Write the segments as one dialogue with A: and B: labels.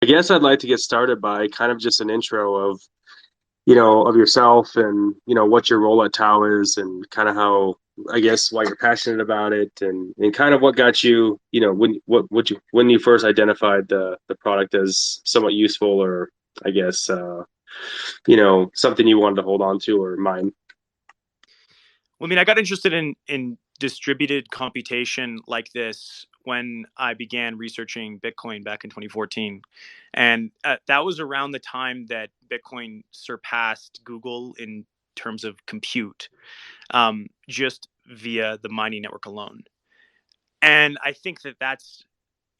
A: guess I'd like to get started by kind of just an intro of, of yourself and, what your role at Tao is and kind of how, I guess, why you're passionate about it and kind of what got you, when you first identified the product as somewhat useful or I guess, something you wanted to hold on to or mine.
B: Well, I mean, I got interested in distributed computation like this when I began researching Bitcoin back in 2014, and that was around the time that Bitcoin surpassed Google in terms of compute, just via the mining network alone. And I think that that's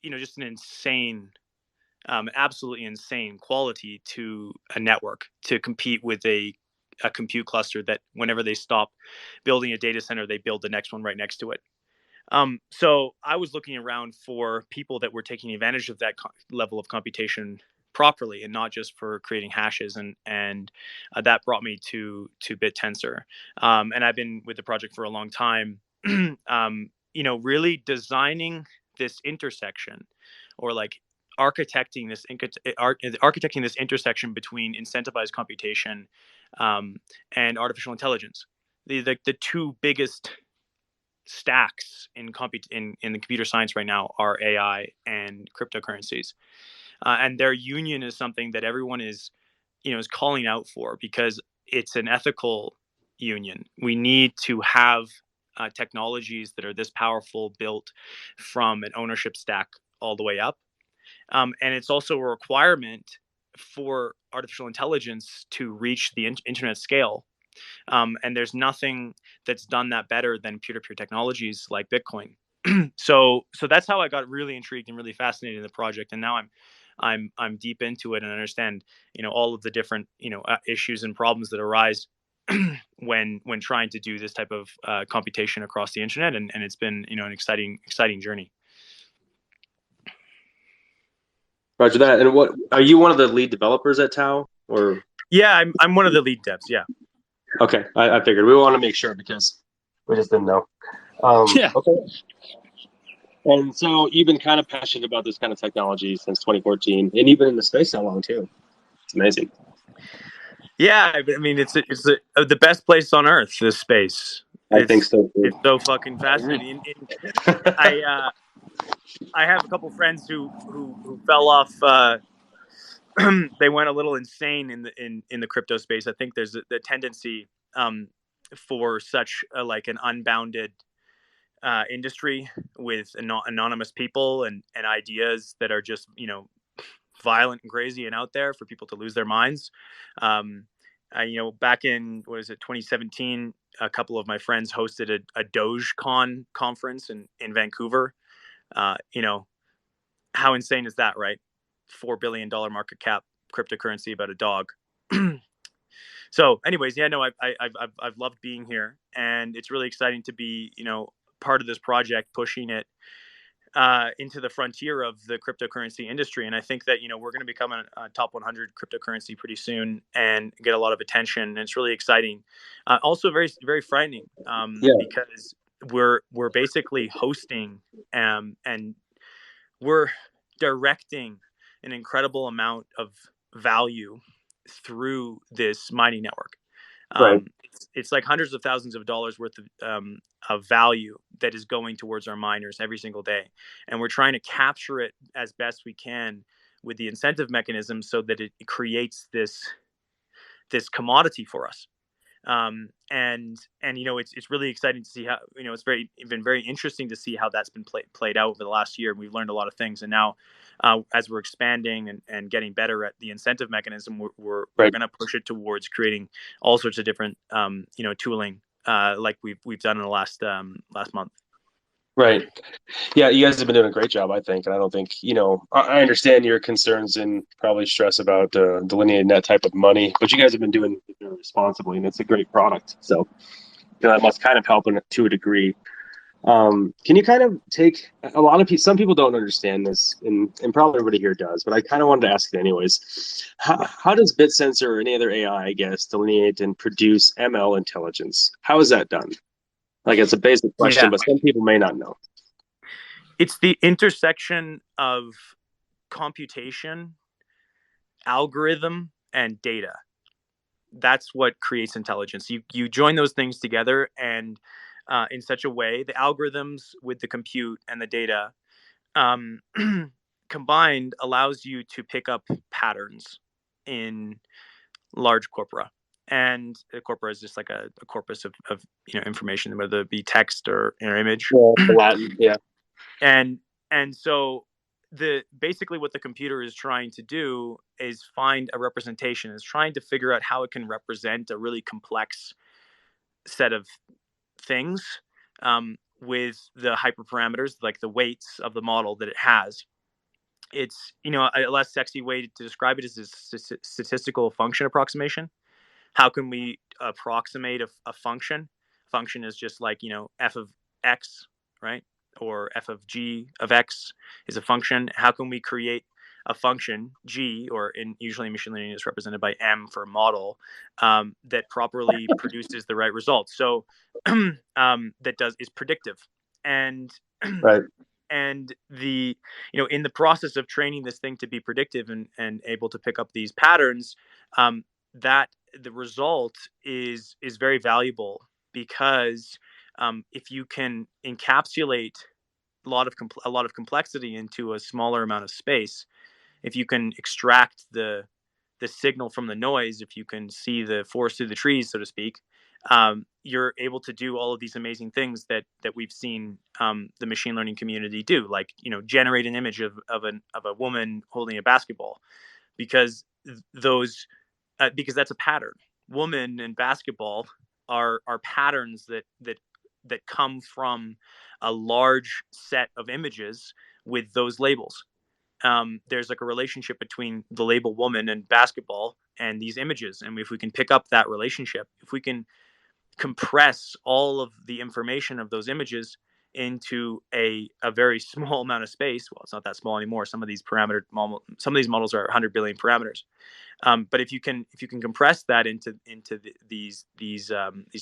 B: just an insane, absolutely insane quality to a network to compete with a compute cluster that whenever they stop building a data center, they build the next one right next to it. So I was looking around for people that were taking advantage of that level of computation properly and not just for creating hashes and that brought me to Bittensor. And I've been with the project for a long time. Really designing this intersection or like architecting this intersection between incentivized computation and artificial intelligence. The two biggest stacks in the computer science right now are AI and cryptocurrencies, and their union is something that everyone is calling out for because it's an ethical union. We need to have technologies that are this powerful built from an ownership stack all the way up, and it's also a requirement for artificial intelligence to reach the internet scale. And there's nothing that's done that better than peer-to-peer technologies like Bitcoin. So that's how I got really intrigued and really fascinated in the project. And now I'm deep into it and understand all of the different issues and problems that arise when trying to do this type of computation across the internet. And it's been an exciting journey.
A: Roger that. And what are you one of the lead developers at Tao or?
B: Yeah, I'm one of the lead devs. Yeah.
A: Okay, I figured we want to make sure because we just didn't know.
B: Yeah.
A: Okay. And so you've been kind of passionate about this kind of technology since 2014, and even in the space that long too. It's amazing.
B: Yeah, I mean, it's the best place on earth. This space.
A: I think so too.
B: It's so fucking fascinating. I have a couple friends who fell off. They went a little insane in the crypto space. I think there's the tendency for such like an unbounded industry with anonymous people and ideas that are just violent and crazy and out there for people to lose their minds. Back in what is it 2017, a couple of my friends hosted a Dogecoin conference in Vancouver. How insane is that, right? $4 billion market cap cryptocurrency about a dog. So anyways, yeah, no, I've loved being here, and it's really exciting to be part of this project, pushing it into the frontier of the cryptocurrency industry. And I think that we're going to become a top 100 cryptocurrency pretty soon and get a lot of attention. And it's really exciting, also very very frightening, because we're basically hosting and we're directing an incredible amount of value through this mining network.
A: Right.
B: It's like hundreds of thousands of dollars worth of value that is going towards our miners every single day. And we're trying to capture it as best we can with the incentive mechanism so that it creates this commodity for us. And it's really exciting to see how it's been very interesting to see how that's been played out over the last year. We've learned a lot of things, and now as we're expanding and getting better at the incentive mechanism, we're going to push it towards creating all sorts of different tooling like we've done in the last month.
A: Right. Yeah, you guys have been doing a great job, I think. And I don't think, I understand your concerns and probably stress about delineating that type of money, but you guys have been doing it responsibly, and it's a great product. So that must kind of help to a degree. Can you kind of take a lot of people, some people don't understand this, and probably everybody here does, but I kind of wanted to ask it anyways. How does Bittensor or any other AI, I guess, delineate and produce ML intelligence? How is that done? Like, it's a basic question, but some people may not know.
B: It's the intersection of computation algorithm and data. That's what creates intelligence. You join those things together, and in such a way, the algorithms with the compute and the data um, combined allows you to pick up patterns in large corpora. And a corpora is just like a corpus of information, whether it be text or image.
A: Yeah, the Latin. Yeah.
B: and and so the basically what the computer is trying to do is find a representation, is trying to figure out how it can represent a really complex set of things with the hyperparameters, like the weights of the model that it has. It's a less sexy way to describe it is a statistical function approximation. How can we approximate a function? Function is just like f of x, right? Or f of g of x is a function. How can we create a function g, or in usually in machine learning is represented by m for model, that properly produces the right results? So that is predictive. And
A: Right.
B: and the in the process of training this thing to be predictive and able to pick up these patterns, that the result is very valuable, because if you can encapsulate a lot of complexity into a smaller amount of space, if you can extract the signal from the noise, if you can see the forest through the trees, so to speak, you're able to do all of these amazing things that we've seen the machine learning community do, like generate an image of a woman holding a basketball, because those because that's a pattern. Woman and basketball are patterns that come from a large set of images with those labels. There's like a relationship between the label woman and basketball and these images. And if we can pick up that relationship, if we can compress all of the information of those images into a very small amount of space, well, it's not that small anymore. Some of these models are 100 billion parameters. But if you can compress that into these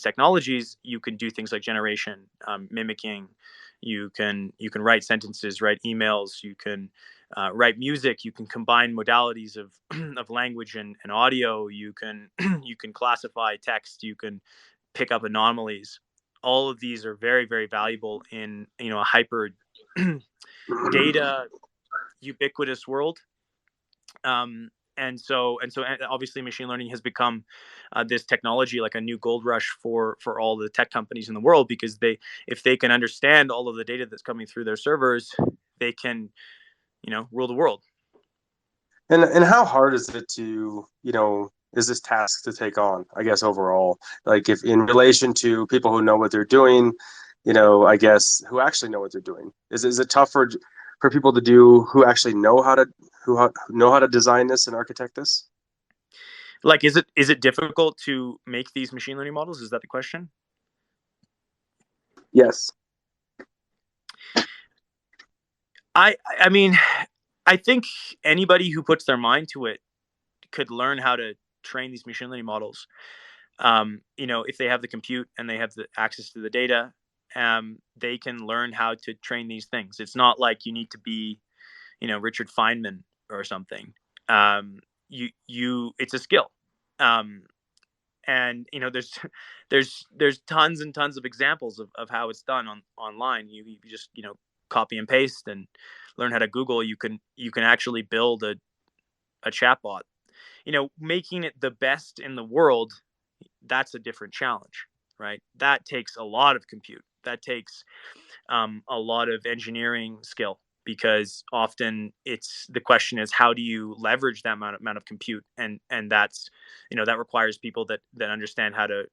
B: technologies, you can do things like generation, mimicking. You can write sentences, write emails. You can write music. You can combine modalities of of language and audio. You can you can classify text. You can pick up anomalies. All of these are very, very valuable in a hyper data ubiquitous world. And so obviously machine learning has become this technology, like a new gold rush for all the tech companies in the world, because if they can understand all of the data that's coming through their servers, they can rule the world.
A: And how hard is it to, is this task to take on, I guess, overall? Like if in relation to people who know what they're doing, I guess who actually know what they're doing. Is it tough for people to do who actually know how to design this and architect this?
B: Like, is it difficult to make these machine learning models? Is that the question?
A: Yes.
B: I mean, I think anybody who puts their mind to it could learn how to train these machine learning models. If they have the compute and they have the access to the data, they can learn how to train these things. It's not like you need to be, Richard Feynman or something. It's a skill. Um, and there's tons and tons of examples of how it's done online. You just copy and paste and learn how to Google. You can actually build a chatbot. Making it the best in the world, that's a different challenge, right? That takes a lot of compute. That takes a lot of engineering skill, because often it's the question is, how do you leverage that amount of compute, and that's that requires people that understand how to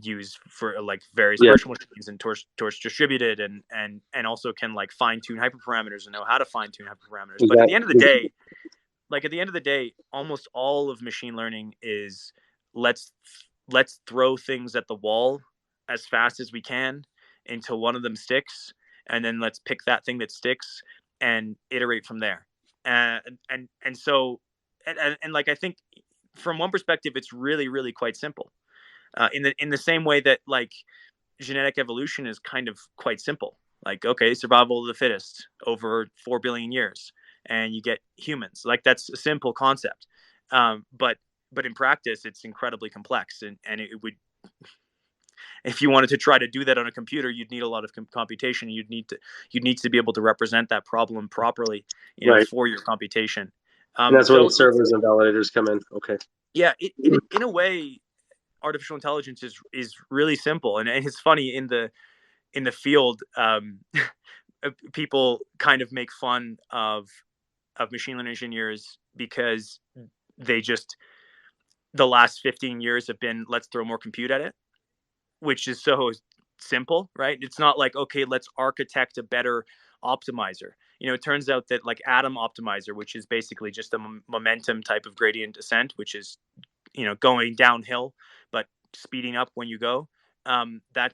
B: use for like various
A: Yeah,
B: virtual machines and torch distributed, and also can like fine tune hyperparameters and know how to fine tune hyperparameters. But
A: exactly.
B: at the end of the day, almost all of machine learning is let's let's throw things at the wall as fast as we can until one of them sticks, and then let's pick that thing that sticks and iterate from there. And so and like I think from one perspective, it's really really quite simple. In the same way that like genetic evolution is kind of quite simple. Like, okay, survival of the fittest over 4 billion years. and you get humans. Like, that's a simple concept, but in practice, it's incredibly complex, and it would, if you wanted to try to do that on a computer, you'd need a lot of computation. You'd need to be able to represent that problem properly,
A: Right.
B: for your computation.
A: And that's where the
B: So it's,
A: servers and validators come in. Okay.
B: yeah, in a way, artificial intelligence is really simple, and it's funny in the field. People kind of make fun of machine learning engineers because they just, the last 15 years have been, let's throw more compute at it, which is so simple, right? It's not like, okay, let's architect a better optimizer. It turns out that, like, atom optimizer, which is basically just a momentum type of gradient descent, which is, going downhill but speeding up when you go. That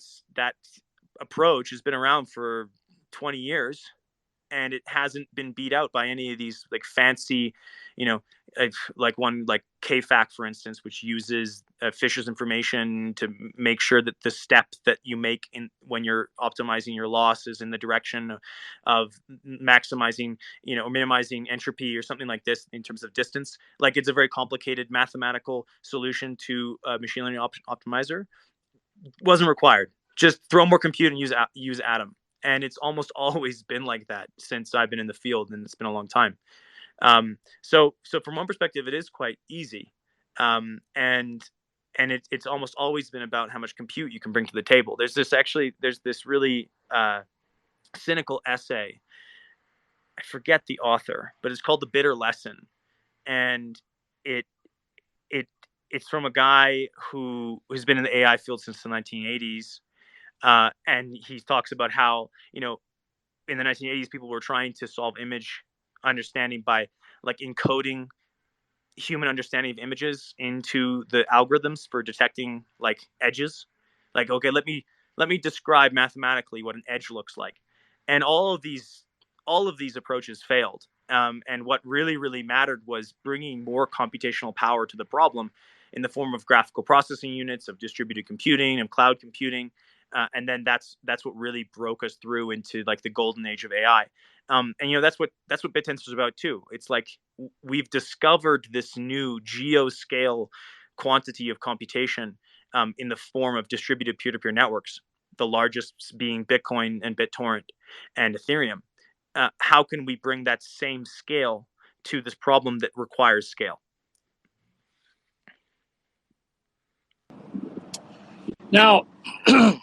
B: approach has been around for 20 years, and it hasn't been beat out by any of these, like, fancy, you know, like one like KFAC, for instance, which uses Fisher's information to make sure that the step that you make in when you're optimizing your loss is in the direction of maximizing, or minimizing entropy or something like this in terms of distance. Like, it's a very complicated mathematical solution to a machine learning optimizer. Wasn't required. Just throw more compute and use Atom. And it's almost always been like that since I've been in the field, and it's been a long time. So from one perspective, it is quite easy, and it's almost always been about how much compute you can bring to the table. There's this really cynical essay. I forget the author, but it's called "The Bitter Lesson," and it it it's from a guy who's been in the AI field since the 1980s, and he talks about how, in the 1980s, people were trying to solve image understanding by, like, encoding human understanding of images into the algorithms for detecting, like, edges. Like, okay, let me describe mathematically what an edge looks like, and all of these approaches failed. And what really mattered was bringing more computational power to the problem in the form of graphical processing units, of distributed computing, of cloud computing, and then that's what really broke us through into, like, the golden age of AI. And that's what Bittensor is about too. It's like we've discovered this new geo-scale quantity of computation, in the form of distributed peer-to-peer networks, the largest being Bitcoin and BitTorrent and Ethereum. How can we bring that same scale to this problem that requires scale?
C: Now, I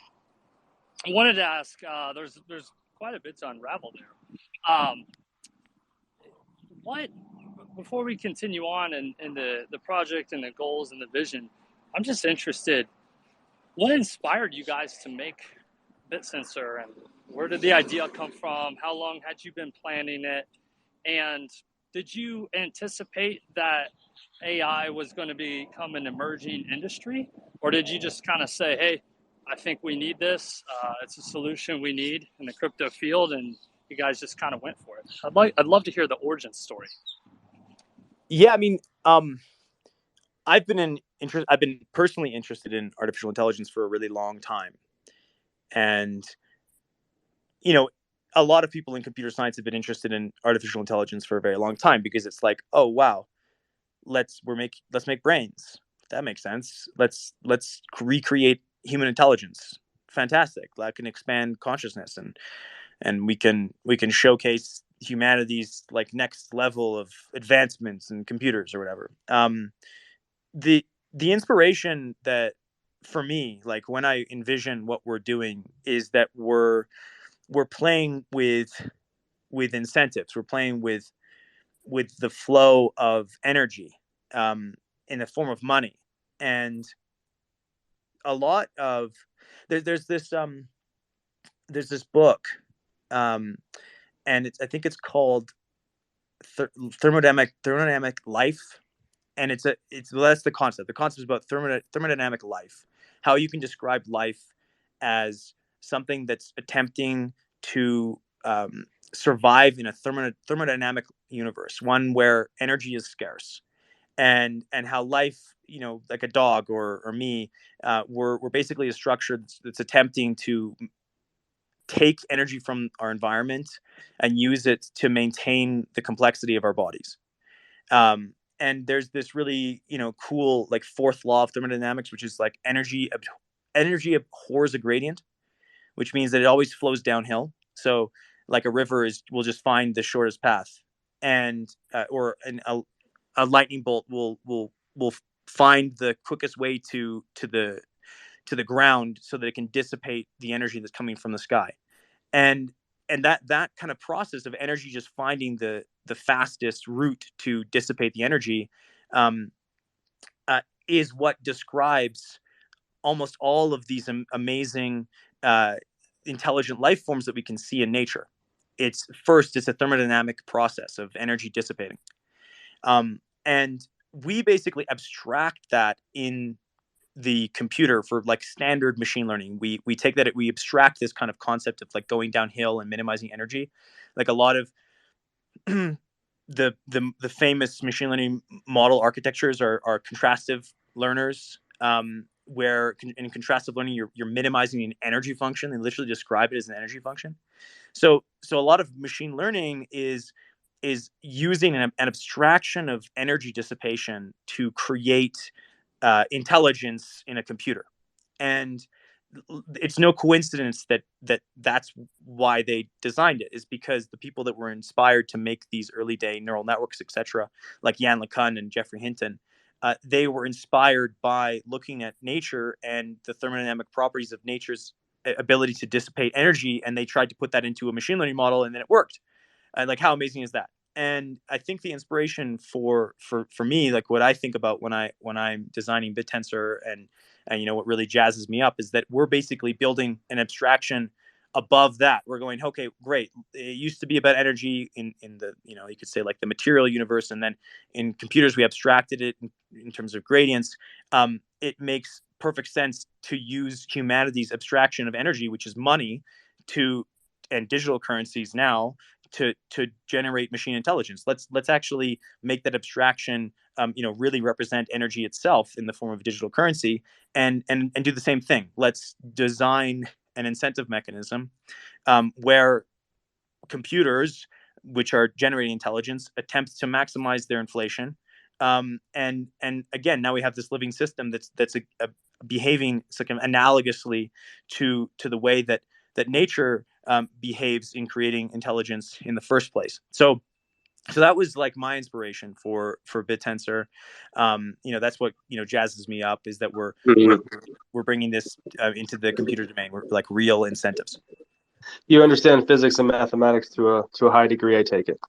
C: wanted to ask. There's quite a bit to unravel there. What Before we continue on in the project and the goals and the vision, I'm just interested. What inspired you guys to make Bittensor, and where did the idea come from? How long had you been planning it? And did you anticipate that AI was going to become an emerging industry, or did you just kind of say, "Hey, I think we need this. It's a solution we need in the crypto field," and you guys just kind of went for it? I'd love to hear the origin story.
B: Yeah, I mean, I've been personally interested in artificial intelligence for a really long time, and you know, a lot of people in computer science have been interested in artificial intelligence for a very long time, because it's like, oh wow, let's make brains. That makes sense. Let's recreate human intelligence. Fantastic. That can expand consciousness, and we can showcase humanity's, like, next level of advancements in computers or whatever. The inspiration that, for me, like, when I envision what we're doing, is that we're playing with incentives. We're playing with the flow of energy, in the form of money, and a lot of there's this book, um, and I think it's called thermodynamic life, and well, that's the concept. The concept is about thermodynamic life, how you can describe life as something that's attempting to survive in a thermodynamic universe, one where energy is scarce, and how life, like a dog or me, we're basically a structure that's attempting to take energy from our environment and use it to maintain the complexity of our bodies. And there's this really, cool like fourth law of thermodynamics, which is like energy abhors a gradient, which means that it always flows downhill. So like a river will just find the shortest path, and a lightning bolt will find the quickest way to the ground so that it can dissipate the energy that's coming from the sky. And that kind of process of energy just finding the fastest route to dissipate the energy um, is what describes almost all of these amazing intelligent life forms that we can see in nature. It's a thermodynamic process of energy dissipating, and we basically abstract that in the computer for like standard machine learning. We take that, we abstract this kind of concept of like going downhill and minimizing energy. Like a lot of the famous machine learning model architectures are contrastive learners, where in contrastive learning you're minimizing an energy function. They literally describe it as an energy function. So a lot of machine learning is using an abstraction of energy dissipation to create intelligence in a computer. And it's no coincidence that's why they designed it, is because the people that were inspired to make these early day neural networks, etc., like Yann LeCun and Geoffrey Hinton, they were inspired by looking at nature and the thermodynamic properties of nature's ability to dissipate energy, and they tried to put that into a machine learning model, and then it worked. Like, how amazing is that? And I think the inspiration for me, like what I think about when I'm designing Bittensor, and what really jazzes me up is that we're basically building an abstraction above that. We're going, okay, great. It used to be about energy in the, you could say like the material universe, and then in computers we abstracted it in terms of gradients. It makes perfect sense to use humanity's abstraction of energy, which is money, and digital currencies now, to generate machine intelligence. Let's actually make that abstraction, really represent energy itself in the form of digital currency, and do the same thing. Let's design an incentive mechanism where computers, which are generating intelligence, attempt to maximize their inflation. And again, now we have this living system that's behaving analogously to the way that nature behaves in creating intelligence in the first place. So that was like my inspiration for Bittensor. That's what jazzes me up, is that we're bringing this into the computer domain. We're like real incentives.
A: You understand physics and mathematics to a high degree, I take it.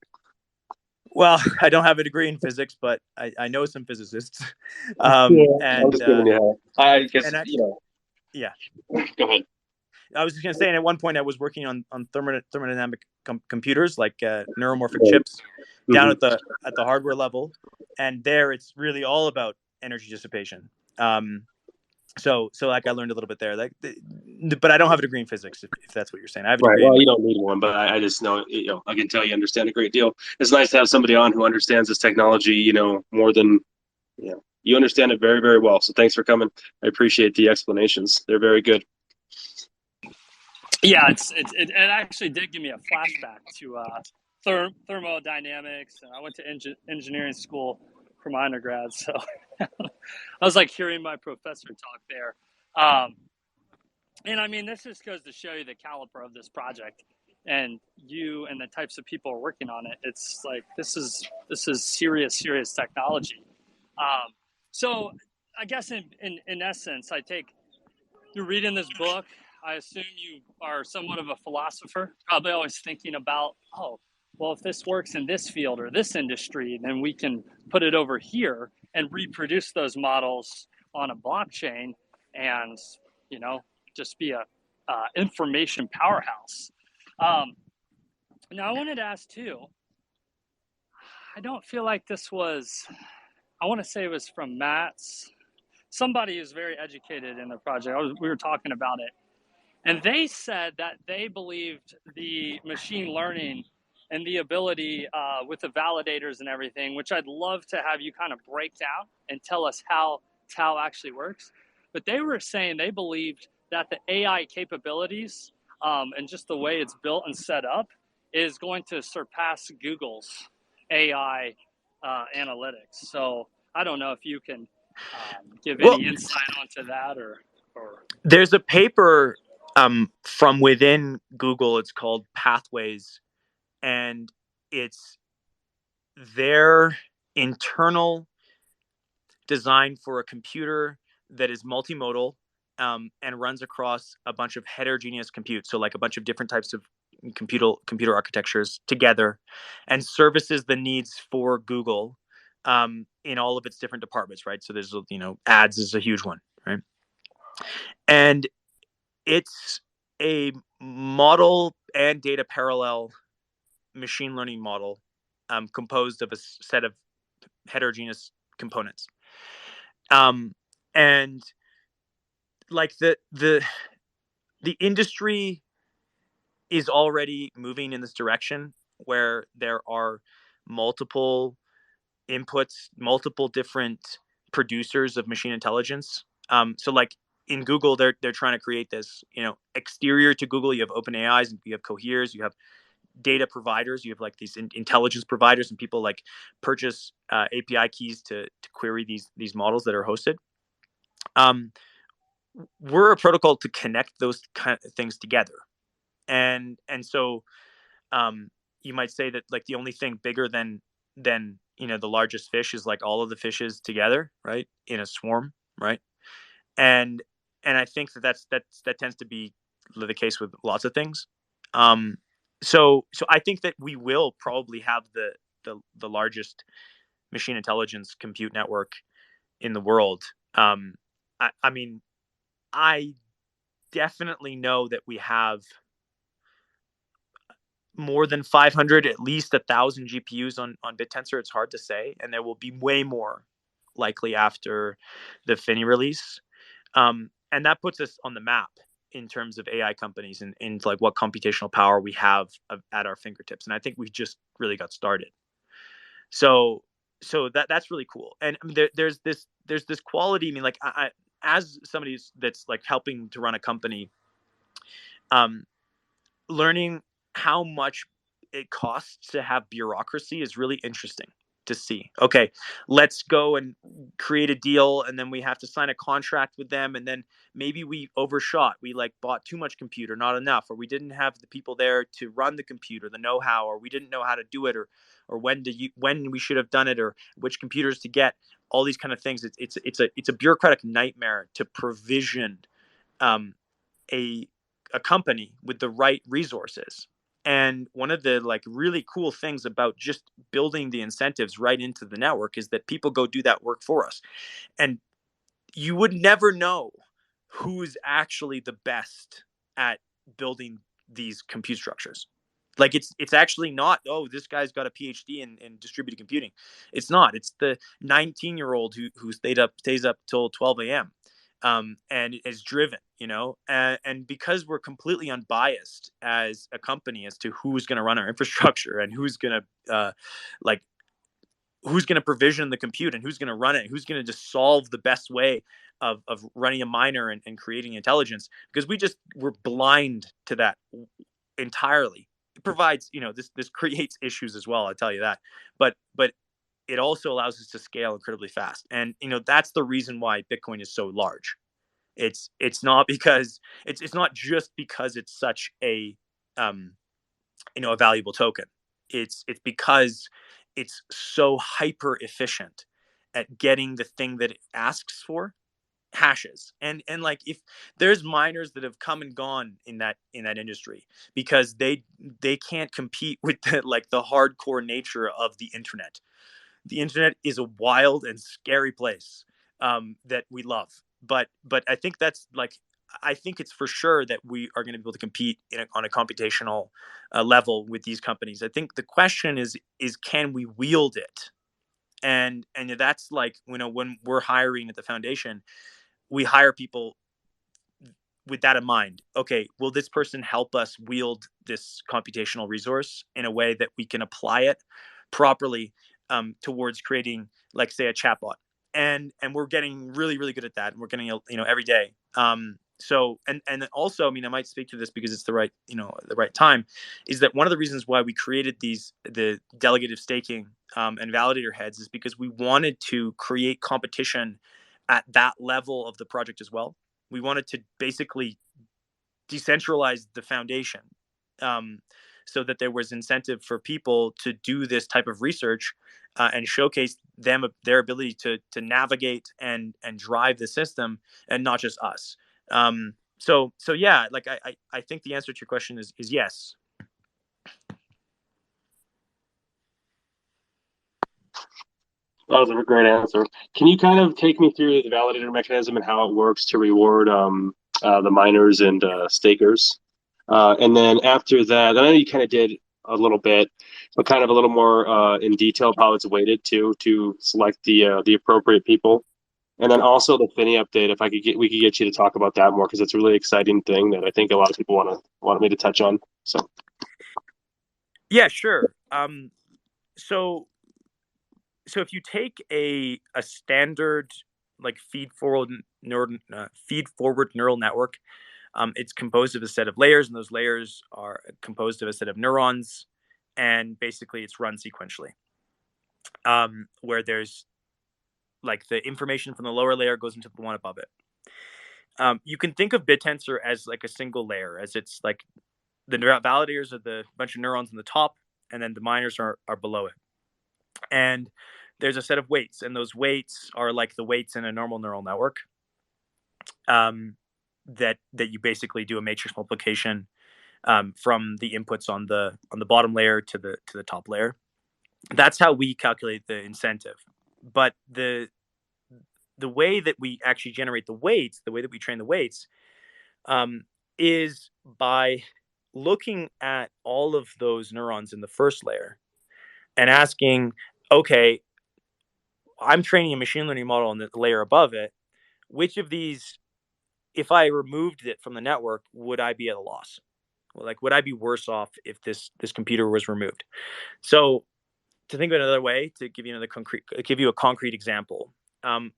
B: Well, I don't have a degree in physics, but I know some physicists.
A: I'm just giving you. I guess
B: Yeah.
A: Go ahead.
B: I was just going to say, and at one point I was working on thermodynamic computers, like neuromorphic chips, down at the hardware level, and there it's really all about energy dissipation. So like I learned a little bit there, but I don't have a degree in physics, if that's what you're saying. I have a degree.
A: Right. Well, you don't need one, but I just know, I can tell you understand a great deal. It's nice to have somebody on who understands this technology, more than, you understand it very, very well. So thanks for coming. I appreciate the explanations. They're very good.
C: Yeah, it actually did give me a flashback to thermodynamics, and I went to engineering school for my undergrad, so I was like hearing my professor talk there. And I mean, this just goes to show you the caliber of this project, and you and the types of people working on it. It's like this is serious technology. So I guess in essence, you're reading this book. I assume you are somewhat of a philosopher, probably always thinking about, well, if this works in this field or this industry, then we can put it over here and reproduce those models on a blockchain, and just be a information powerhouse. Now I wanted to ask too. I don't feel like this was. I want to say it was from Matt's. Somebody who's very educated in the project. We were talking about it. And they said that they believed the machine learning and the ability with the validators and everything, which I'd love to have you kind of break down and tell us how TAO actually works. But they were saying they believed that the AI capabilities and just the way it's built and set up is going to surpass Google's AI analytics. So I don't know if you can give any insight onto that or.
B: There's a paper from within Google. It's called Pathways, and it's their internal design for a computer that is multimodal and runs across a bunch of heterogeneous compute. So like a bunch of different types of computer architectures together, and services the needs for Google in all of its different departments, right? So there's, ads is a huge one, right? And it's a model and data parallel machine learning model composed of a set of heterogeneous components. And like the industry is already moving in this direction where there are multiple inputs, multiple different producers of machine intelligence. So like in Google, they're trying to create this, exterior to Google. You have OpenAIs, and you have Coheres, you have data providers, you have like these intelligence providers, and people like purchase API keys to query these models that are hosted. We're a protocol to connect those kind of things together, and so you might say that like the only thing bigger than the largest fish is like all of the fishes together, right, in a swarm, right? And I think that tends to be the case with lots of things. So I think that we will probably have the largest machine intelligence compute network in the world. I mean, I definitely know that we have more than 500, at least 1,000 GPUs on Bittensor. It's hard to say, and there will be way more likely after the Finney release. And that puts us on the map in terms of AI companies and like what computational power we have at our fingertips. And I think we just really got started. So that's really cool. And I mean, there's this quality. I mean, like I as somebody that's like helping to run a company, learning how much it costs to have bureaucracy is really interesting to see. Okay, let's go and create a deal, and then we have to sign a contract with them, and then maybe we overshot. We like bought too much compute or not enough, or we didn't have the people there to run the computer, the know-how, or we didn't know how to do it, or when we should have done it, or which computers to get. All these kind of things. It's a bureaucratic nightmare to provision a company with the right resources. And one of the like really cool things about just building the incentives right into the network is that people go do that work for us. And you would never know who's actually the best at building these compute structures. Like it's actually not, oh, this guy's got a PhD in distributed computing. It's not. It's the 19-year-old who stays up till 12 a.m. And is driven, and because we're completely unbiased as a company as to who's going to run our infrastructure and who's going to provision the compute and who's going to run it, who's going to just solve the best way of running a miner and creating intelligence, because we're blind to that entirely. It provides, this creates issues as well, I'll tell you that, but it also allows us to scale incredibly fast. And, that's the reason why Bitcoin is so large. It's not because it's not just because it's such a, a valuable token. It's because it's so hyper efficient at getting the thing that it asks for, hashes. And like, if there's miners that have come and gone in that industry because they can't compete with the hardcore nature of the internet. The internet is a wild and scary place that we love, but I think I think it's for sure that we are going to be able to compete on a computational level with these companies. I think the question is can we wield it? And that's like, when we're hiring at the foundation, we hire people with that in mind. Okay, will this person help us wield this computational resource in a way that we can apply it properly towards creating, like, say, a chatbot? And we're getting really, really good at that. And we're getting, every day. So, and also, I mean, I might speak to this because it's the right time, is that one of the reasons why we created the delegative staking and validator heads is because we wanted to create competition at that level of the project as well. We wanted to basically decentralize the foundation, um, so that there was incentive for people to do this type of research and showcase their ability to navigate and drive the system, and not just us. So yeah, like I think the answer to your question is yes.
A: That was a great answer. Can you kind of take me through the validator mechanism and how it works to reward the miners and stakers? And then after that, I know you kind of did a little bit, but kind of a little more in detail of how it's weighted to select the appropriate people. And then also the Finney update, if we could get you to talk about that more because it's a really exciting thing that I think a lot of people want me to touch on. So
B: Yeah, sure. So if you take a standard like feed forward neural network, it's composed of a set of layers, and those layers are composed of a set of neurons, and basically it's run sequentially. Where there's like the information from the lower layer goes into the one above it. You can think of Bittensor as like a single layer, as it's like the validators are the bunch of neurons on the top, and then the miners are below it. And there's a set of weights, and those weights are like the weights in a normal neural network. That you basically do a matrix multiplication from the inputs on the bottom layer to the top layer. That's how we calculate the incentive. But the way that we actually generate the weights, the way that we train the weights, is by looking at all of those neurons in the first layer and asking, okay, I'm training a machine learning model on the layer above it. Which of these, if I removed it from the network, would I be at a loss? Like, would I be worse off if this computer was removed? So, to think of another way, to give you a concrete example,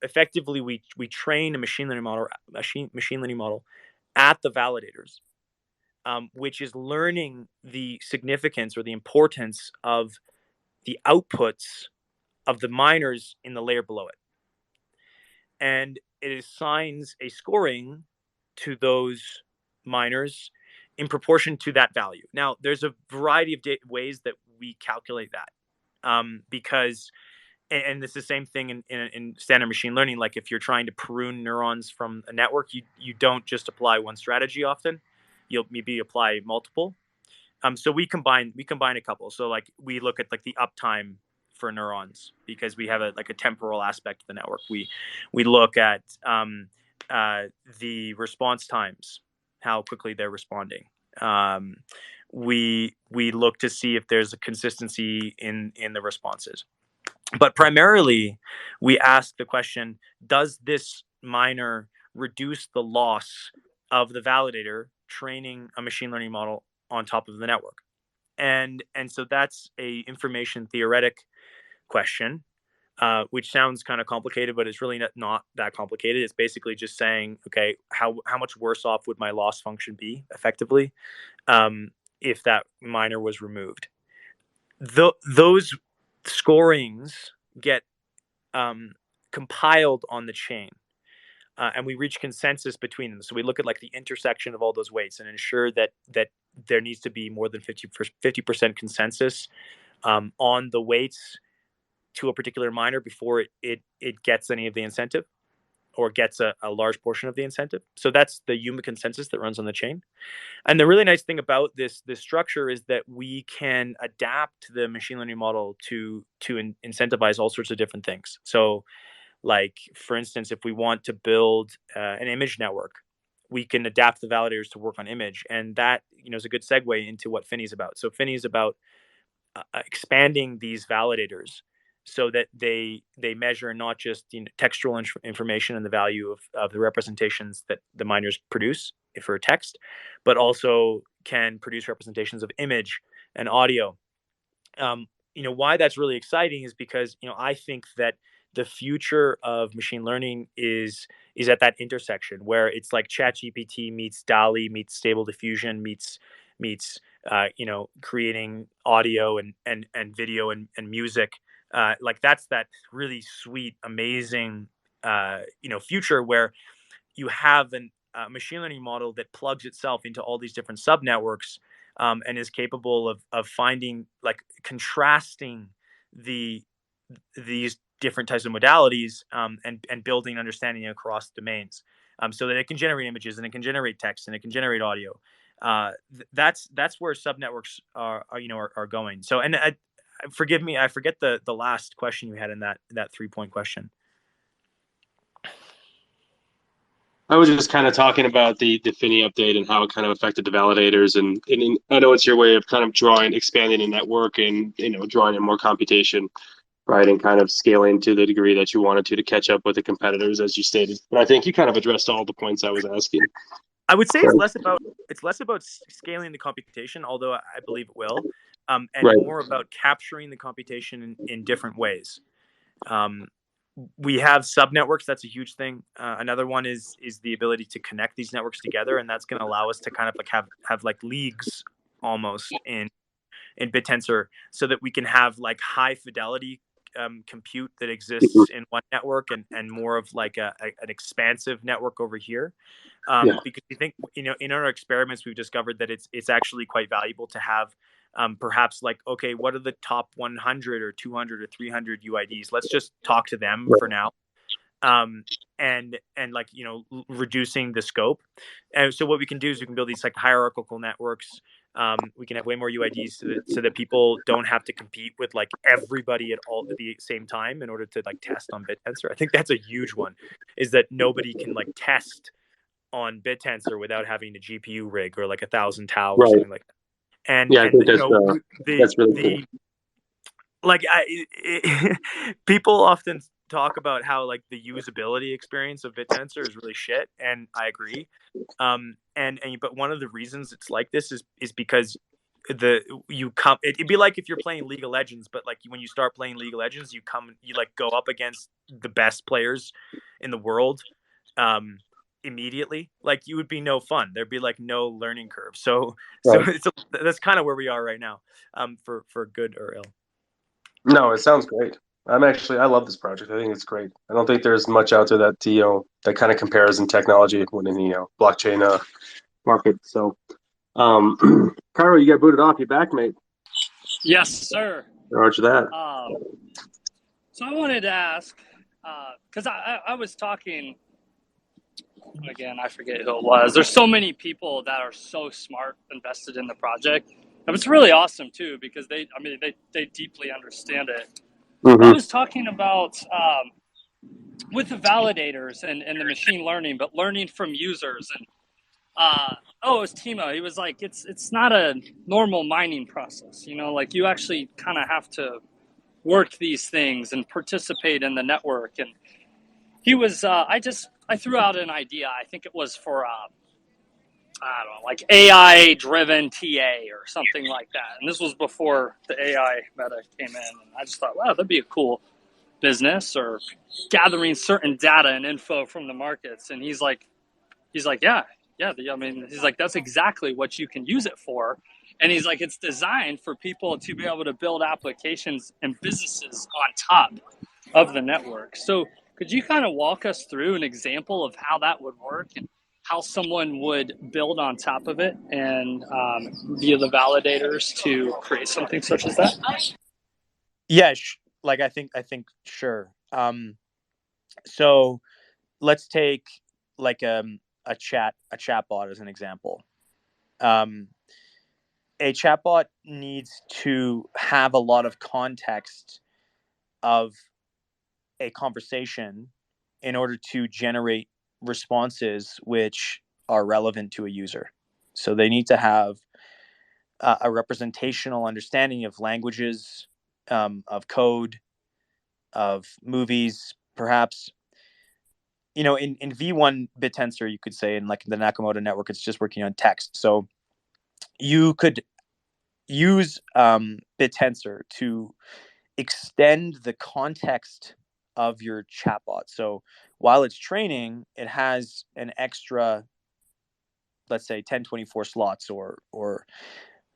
B: effectively, we train a machine learning model at the validators, which is learning the significance or the importance of the outputs of the miners in the layer below it. And it assigns a scoring to those miners in proportion to that value. Now, there's a variety of ways that we calculate that, because, and it's the same thing in standard machine learning. Like if you're trying to prune neurons from a network, you don't just apply one strategy often. You'll maybe apply multiple. So we combine a couple. So like we look at like the uptime for neurons because we have a temporal aspect of the network. We look at the response times, how quickly they're responding. We look to see if there's a consistency in the responses. But primarily, we ask the question: does this miner reduce the loss of the validator training a machine learning model on top of the network? And so that's a information theoretic question, which sounds kind of complicated, but it's really not that complicated. It's basically just saying, okay, how much worse off would my loss function be effectively if that miner was removed? Those scorings get compiled on the chain. And we reach consensus between them. So we look at like the intersection of all those weights and ensure that there needs to be more than 50% consensus on the weights to a particular miner before it gets any of the incentive or gets a large portion of the incentive. So that's the Yuma consensus that runs on the chain. And the really nice thing about this structure is that we can adapt the machine learning model to incentivize all sorts of different things. So like, for instance, if we want to build an image network, we can adapt the validators to work on image. And that, is a good segue into what Finney is about. So Finney is about expanding these validators so that they measure not just textual information and the value of the representations that the miners produce for text, but also can produce representations of image and audio. why that's really exciting is because I think that the future of machine learning is at that intersection where it's like ChatGPT meets dall-e meets Stable Diffusion meets creating audio and video and music. Like that's that really sweet, amazing future where you have a machine learning model that plugs itself into all these different subnetworks, and is capable of finding, like, contrasting the these different types of modalities, and building understanding across domains, so that it can generate images and it can generate text and it can generate audio. That's where subnetworks are going. So, and forgive me, I forget the last question you had in that 3-point question.
A: I was just kind of talking about the Finney update and how it kind of affected the validators, and I know it's your way of kind of expanding a network, and drawing in more computation, right, and kind of scaling to the degree that you wanted to catch up with the competitors, as you stated. But I think you kind of addressed all the points I was asking.
B: I would say it's less about scaling the computation, although I believe it will, and
A: Right.
B: more about capturing the computation in different ways. We have subnetworks. That's a huge thing. Another one is the ability to connect these networks together, and that's going to allow us to kind of like have like leagues almost in Bittensor, so that we can have like high fidelity compute that exists in one network, and more of like an expansive network over here. Because we think, in our experiments, we've discovered that it's actually quite valuable to have perhaps like, okay, what are the top 100 or 200 or 300 UIDs? Let's just talk to them for now. And like, reducing the scope. And so what we can do is we can build these like hierarchical networks. We can have way more UIDs so that people don't have to compete with like everybody at the same time in order to like test on Bittensor. I think that's a huge one, is that nobody can like test on Bittensor without having a GPU rig or like 1,000 tau or something like that. And
A: I think that's really cool.
B: Like people often talk about how like the usability experience of Bittensor is really shit, and I agree. But one of the reasons it's like this is because it'd be like if you're playing League of Legends, but like when you start playing League of Legends, you like go up against the best players in the world immediately. Like, you would be no fun. There'd be like no learning curve. So that's kind of where we are right now, for good or ill.
A: No, it sounds great. I love this project. I think it's great. I don't think there's much out there that that kind of compares in technology when in the blockchain market. So, Cairo, you got booted off. You back, mate?
C: Yes, sir.
A: Roger that.
C: So I wanted to ask, because I was talking, again, I forget who it was. There's so many people that are so smart, invested in the project. And it's really awesome too, because they deeply understand it.
A: Mm-hmm.
C: I was talking about with the validators and the machine learning, but learning from users. And it was Timo. He was like, it's not a normal mining process. Like, you actually kind of have to work these things and participate in the network. And he was, I threw out an idea. I think it was for, I don't know, like AI driven TA or something like that. And this was before the AI meta came in. And I just thought, wow, that'd be a cool business, or gathering certain data and info from the markets. And he's like, yeah. He's like, that's exactly what you can use it for. And he's like, it's designed for people to be able to build applications and businesses on top of the network. So could you kind of walk us through an example of how that would work, and how someone would build on top of it and via the validators to create something such as that?
B: Yeah, like I think sure. So let's take like a chatbot as an example. A chatbot needs to have a lot of context of a conversation in order to generate responses which are relevant to a user. So they need to have a representational understanding of languages, of code, of movies, perhaps. In V1 Bittensor, you could say, in like the Nakamoto network, it's just working on text. So you could use Bittensor to extend the context of your chatbot. So while it's training, it has an extra, let's say 1024 slots or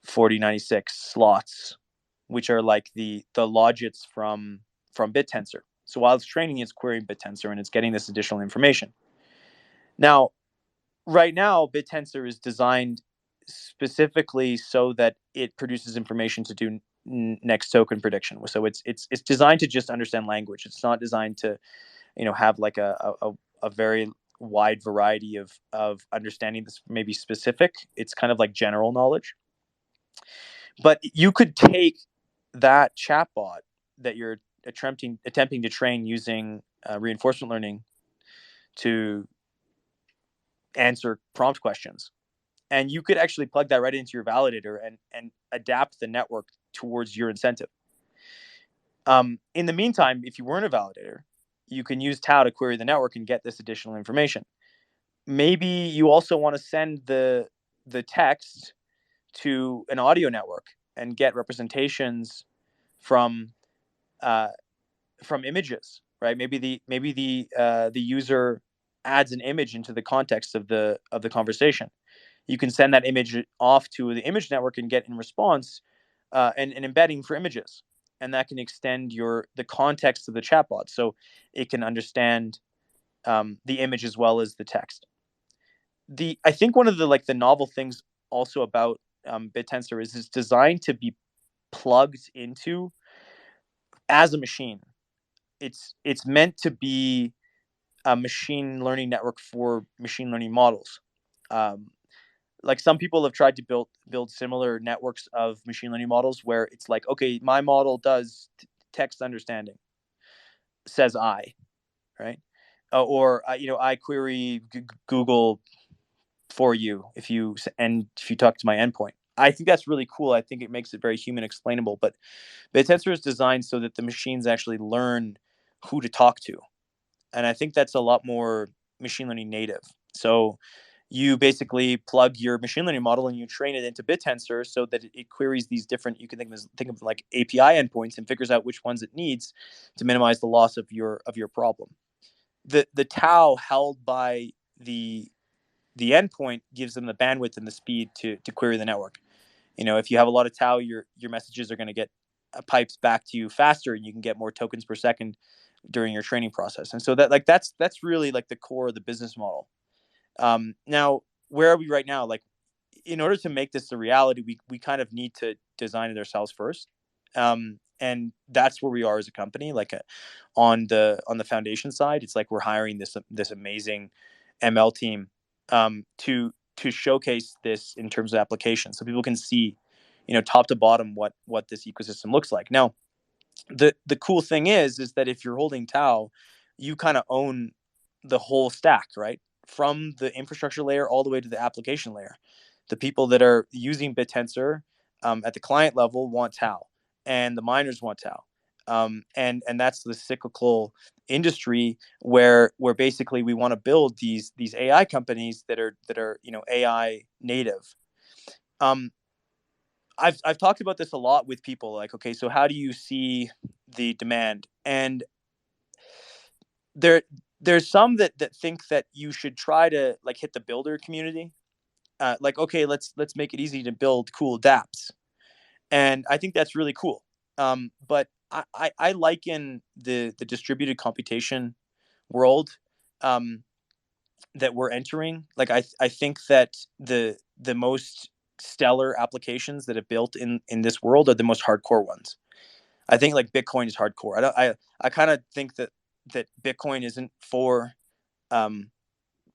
B: 4096 slots, which are like the logits from Bittensor. So while it's training, it's querying Bittensor and it's getting this additional information. Now, right now, Bittensor is designed specifically so that it produces information to do next token prediction. So it's designed to just understand language. It's not designed to have like a very wide variety of understanding that's maybe specific. It's kind of like general knowledge. But you could take that chatbot that you're attempting to train using reinforcement learning to answer prompt questions, and you could actually plug that right into your validator and adapt the network towards your incentive. In the meantime, if you weren't a validator, you can use Tau to query the network and get this additional information. Maybe you also want to send the text to an audio network and get representations from images, right? Maybe the user adds an image into the context of the conversation. You can send that image off to the image network and get in response an embedding for images, and that can extend the context of the chatbot, so it can understand the image as well as the text. I think one of the novel things also about Bittensor is it's designed to be plugged into as a machine. It's meant to be a machine learning network for machine learning models. Like some people have tried to build similar networks of machine learning models where it's like, okay, my model does text understanding, says I, right? Or I query Google for you if you talk to my endpoint. I think that's really cool. I think it makes it very human explainable. But Bittensor is designed so that the machines actually learn who to talk to, and I think that's a lot more machine learning native. So you basically plug your machine learning model and you train it into Bittensor so that it queries these different, you can think of like API endpoints and figures out which ones it needs to minimize the loss of your problem. The tau held by the endpoint gives them the bandwidth and the speed to query the network. If you have a lot of tau, your messages are going to get pipes back to you faster, and you can get more tokens per second during your training process. And so that's really like the core of the business model. Now, where are we right now? Like, in order to make this a reality, we kind of need to design it ourselves first. And that's where we are as a company. Like on the foundation side, it's like we're hiring this amazing ML team to showcase this in terms of application, so people can see, top to bottom what this ecosystem looks like. Now, the cool thing is that if you're holding Tau, you kind of own the whole stack, right? From the infrastructure layer all the way to the application layer. The people that are using Bittensor at the client level want Tau, and the miners want Tau. And that's the cyclical industry where basically we want to build these AI companies that are AI native. I've talked about this a lot with people. Like, okay, so how do you see the demand? And there's some that think that you should try to like hit the builder community. Like, okay, let's make it easy to build cool dApps, and I think that's really cool. But I liken the distributed computation world that we're entering. Like, I think that the most stellar applications that have built in this world are the most hardcore ones. I think like Bitcoin is hardcore. I kind of think that Bitcoin isn't for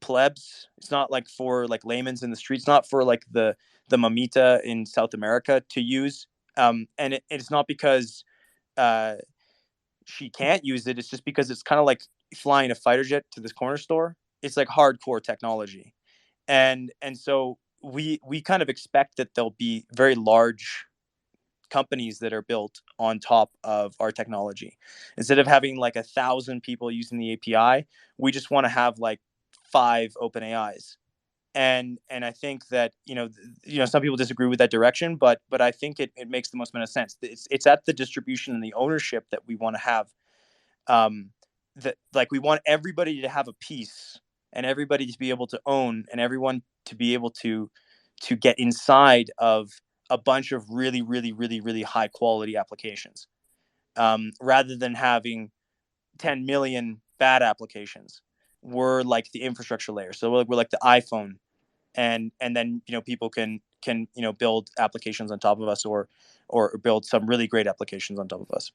B: plebs. It's not like for like layman's in the streets. Not for like the mamita in South America to use. And it's not because she can't use it. It's just because it's kind of like flying a fighter jet to this corner store. It's like hardcore technology, and so we kind of expect that there'll be very large companies that are built on top of our technology. Instead of having like 1,000 people using the API, we just want to have like 5 open AIs. and I think that some people disagree with that direction, but I think it makes the most amount of sense. It's at the distribution and the ownership that we want to have. That, like, we want everybody to have a piece, and everybody to be able to own, and everyone to be able to get inside of a bunch of really, really, really, really high quality applications, rather than having 10 million bad applications. We're like the infrastructure layer, so we're like the iPhone, and then people can build applications on top of us, or build some really great applications on top of us.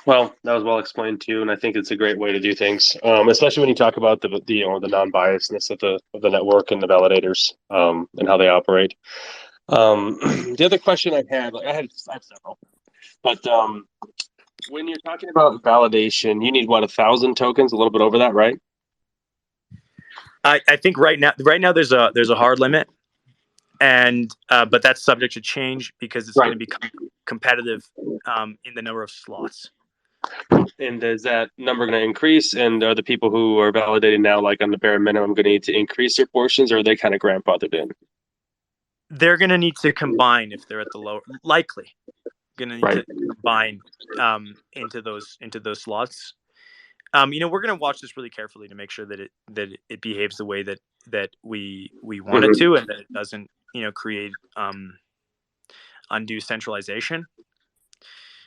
A: Well, that was well explained too, and I think it's a great way to do things, especially when you talk about the the non-biasness of the network and the validators, and how they operate. The other question I had several, but when you're talking about validation, you need what, 1,000 tokens, a little bit over that, right?
B: I think right now there's a hard limit, and but that's subject to change because it's
A: Right.
B: going to become competitive in the number of slots.
A: And is that number going to increase? And are the people who are validating now, like on the bare minimum, going to need to increase their portions, or are they kind of grandfathered in?
B: They're going to need to combine if they're at the lower, likely going to need
A: Right.
B: to combine into those slots. We're going to watch this really carefully to make sure that it behaves the way that we want it to, and that it doesn't create undue centralization.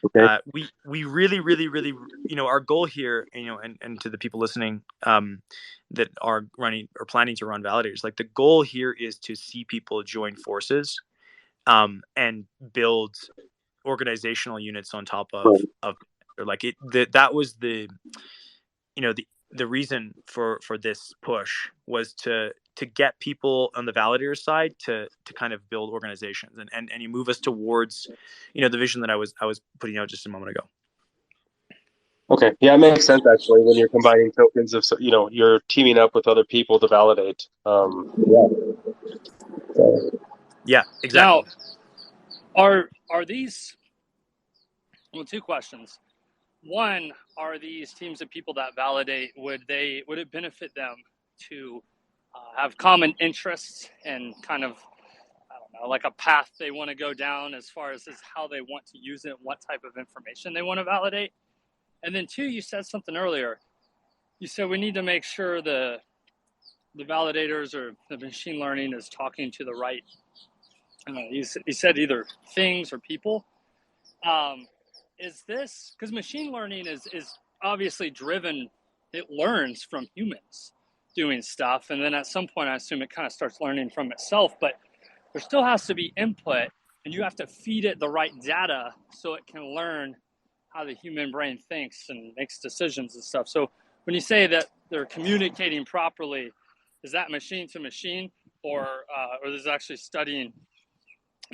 A: Okay.
B: We really, really, really, our goal here, and to the people listening that are running or planning to run validators, like, the goal here is to see people join forces and build organizational units on top of like it. That was the reason for this push, was to get people on the validator side to kind of build organizations and you move us towards the vision that I was putting out just a moment ago.
A: Okay. Yeah, it makes sense actually when you're combining tokens of, you're teaming up with other people to validate.
B: Yeah, exactly.
C: Now, are these, well, two questions. One, are these teams of people that validate, would it benefit them to have common interests and kind of, I don't know, like a path they want to go down as far as how they want to use it, what type of information they want to validate? And then two, you said something earlier. You said we need to make sure the validators or the machine learning is talking to the right, you said either things or people. Is this, because machine learning is obviously driven, it learns from humans doing stuff, and then at some point I assume it kind of starts learning from itself, but there still has to be input, and you have to feed it the right data so it can learn how the human brain thinks and makes decisions and stuff. So when you say that they're communicating properly, is that machine to machine, or is it actually studying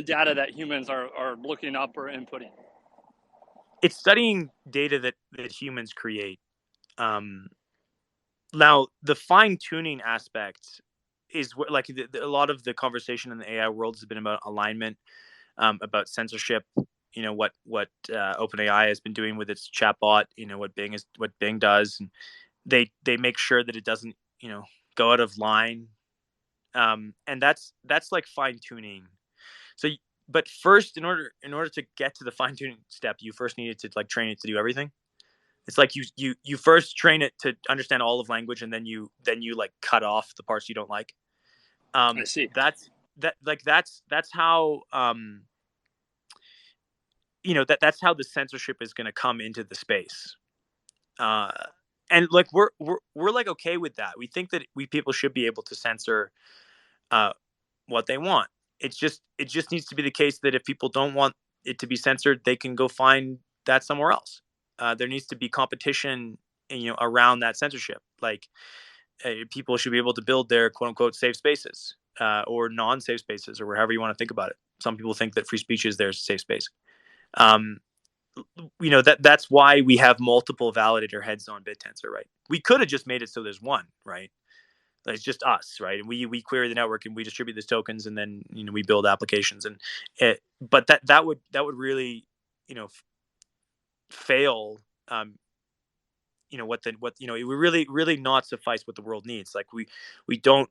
C: data that humans are looking up or inputting?
B: It's studying data that humans create. Now, the fine-tuning aspect is like a lot of the conversation in the AI world has been about alignment, about censorship. What OpenAI has been doing with its chatbot. What Bing does, and they make sure that it doesn't go out of line, and that's like fine-tuning. So, but first, in order to get to the fine-tuning step, you first needed to like train it to do everything. It's like you first train it to understand all of language, and then you like cut off the parts you don't like.
C: I see.
B: That's how that's how the censorship is going to come into the space. And like we're like okay with that. We think that people should be able to censor what they want. It just needs to be the case that if people don't want it to be censored, they can go find that somewhere else. There needs to be competition, around that censorship. Like people should be able to build their quote unquote safe spaces, or non-safe spaces, or however you want to think about it. Some people think that free speech is their safe space. That's why we have multiple validator heads on Bittensor, right? We could have just made it so there's one, right? It's just us, right? And we query the network and we distribute these tokens, and then we build applications, but that would really fail it would really not suffice what the world needs. Like we don't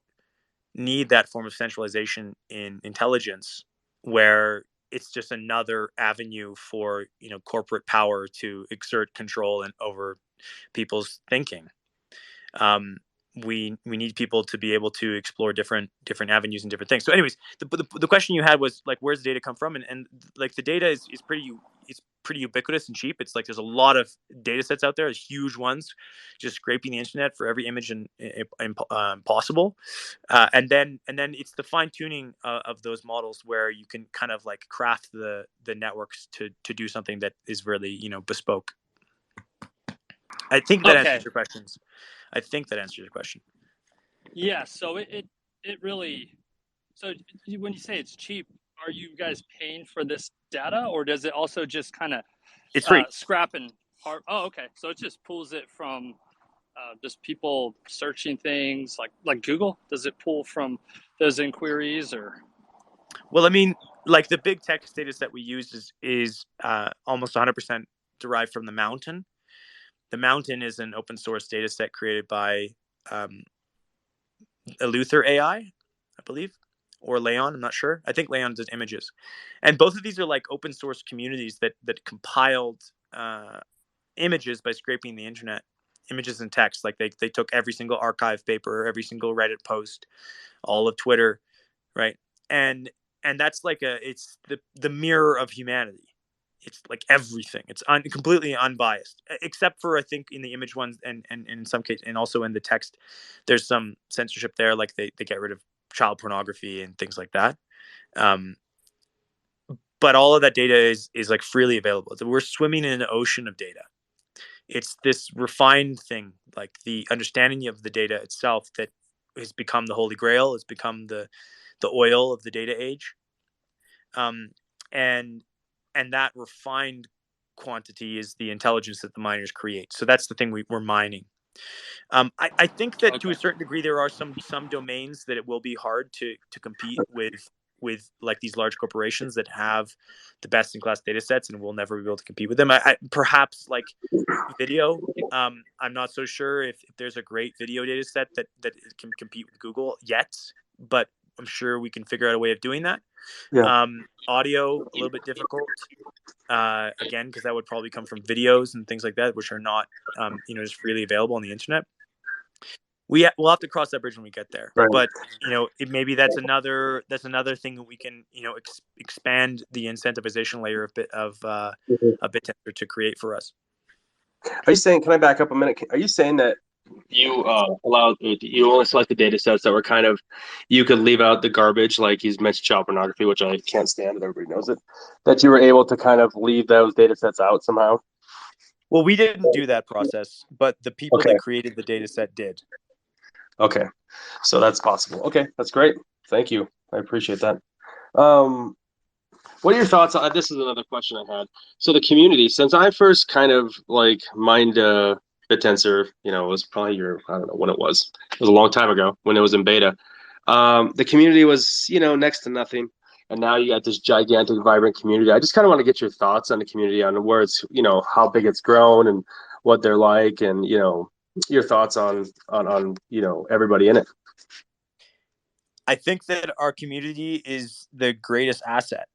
B: need that form of centralization in intelligence where it's just another avenue for corporate power to exert control and over people's thinking. We need people to be able to explore different avenues and different things. So, anyways, the question you had was like, where's the data come from? And like the data is pretty ubiquitous and cheap. It's like there's a lot of data sets out there, there's huge ones, just scraping the internet for every image and possible. And then it's the fine tuning of those models where you can kind of like craft the networks to do something that is really bespoke. I think that answers your questions. I think that answers your question.
C: Yeah. So it really. So when you say it's cheap, are you guys paying for this data, or does it also just kind of
B: It's free.
C: scrap and part? Oh, okay. So it just pulls it from just people searching things like Google. Does it pull from those inquiries or?
B: Well, I mean, like the big text data set we use is almost 100% derived from the Mountain. The Mountain is an open source data set created by Eleuther AI, I believe, or Leon. I'm not sure. I think Leon does images, and both of these are like open source communities that compiled images by scraping the internet, images and text. Like they took every single archive paper, every single Reddit post, all of Twitter, right? And that's like it's the mirror of humanity. It's like everything. It's completely unbiased, except for I think in the image ones and in some case, and also in the text, there's some censorship there. Like they get rid of child pornography and things like that. But all of that data is like freely available. So we're swimming in an ocean of data. It's this refined thing, like the understanding of the data itself, that has become the holy grail. It's become the oil of the data age. And that refined quantity is the intelligence that the miners create. So that's the thing we're mining. I think that to a certain degree there are some domains that it will be hard to compete with like these large corporations that have the best in class data sets, and we'll never be able to compete with them. I perhaps like video. I'm not so sure if there's a great video data set that can compete with Google yet, but I'm sure we can figure out a way of doing that.
A: Yeah.
B: Audio, a little bit difficult. Again, because that would probably come from videos and things like that, which are not, just freely available on the internet. We'll have to cross that bridge when we get there.
A: Right.
B: But maybe that's another thing that we can expand the incentivization layer of Bittensor to create for us.
A: Are you saying? Can I back up a minute? Are you saying that you you only select the data sets that were kind of, you could leave out the garbage, like he's mentioned child pornography, which I can't stand, and everybody knows it, that you were able to kind of leave those data sets out somehow?
B: Well, we didn't do that process, but the people that created the data set did.
A: Okay, so that's possible. Okay, that's great. Thank you. I appreciate that. What are your thoughts on this? Is another question I had. So the community, since I first kind of like mined Bittensor, it was probably I don't know when it was. It was a long time ago when it was in beta. The community was, next to nothing. And now you got this gigantic, vibrant community. I just kind of want to get your thoughts on the community, on where it's, how big it's grown and what they're like, and, your thoughts on everybody in it.
B: I think that our community is the greatest asset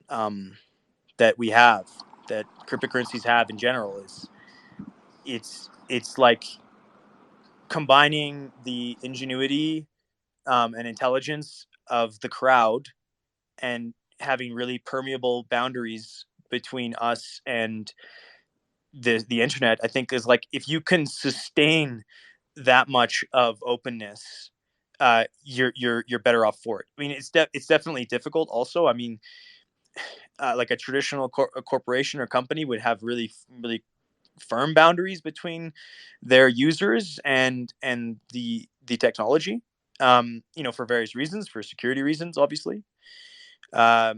B: that we have, that cryptocurrencies have in general. It's like combining the ingenuity and intelligence of the crowd and having really permeable boundaries between us and the internet. I think is like, if you can sustain that much of openness, you're better off for it. I mean, it's definitely difficult. Also, I mean, like a traditional corporation or company would have really firm boundaries between their users and the technology. For various reasons, for security reasons, obviously. But